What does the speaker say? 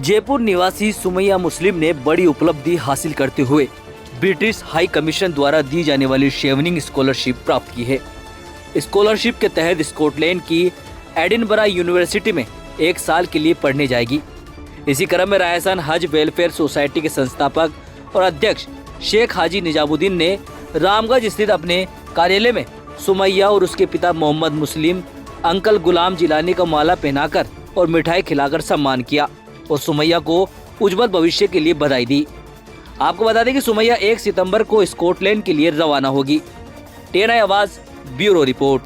जयपुर निवासी सुमैया मुस्लिम ने बड़ी उपलब्धि हासिल करते हुए ब्रिटिश हाई कमीशन द्वारा दी जाने वाली शेवनिंग स्कॉलरशिप प्राप्त की है। स्कॉलरशिप के तहत स्कॉटलैंड की एडिनबरा यूनिवर्सिटी में 1 साल के लिए पढ़ने जाएगी। इसी क्रम में राजस्थान हज वेलफेयर सोसाइटी के संस्थापक और अध्यक्ष शेख हाजी निजामुद्दीन ने रामगंज स्थित अपने कार्यालय में सुमैया और उसके पिता मोहम्मद मुस्लिम अंकल गुलाम जिलानी का माला पहनाकर और मिठाई खिलाकर सम्मान किया और सुमैया को उज्जवल भविष्य के लिए बधाई दी। आपको बता दें कि सुमैया 1 सितंबर को स्कॉटलैंड के लिए रवाना होगी। TNI आवाज ब्यूरो रिपोर्ट।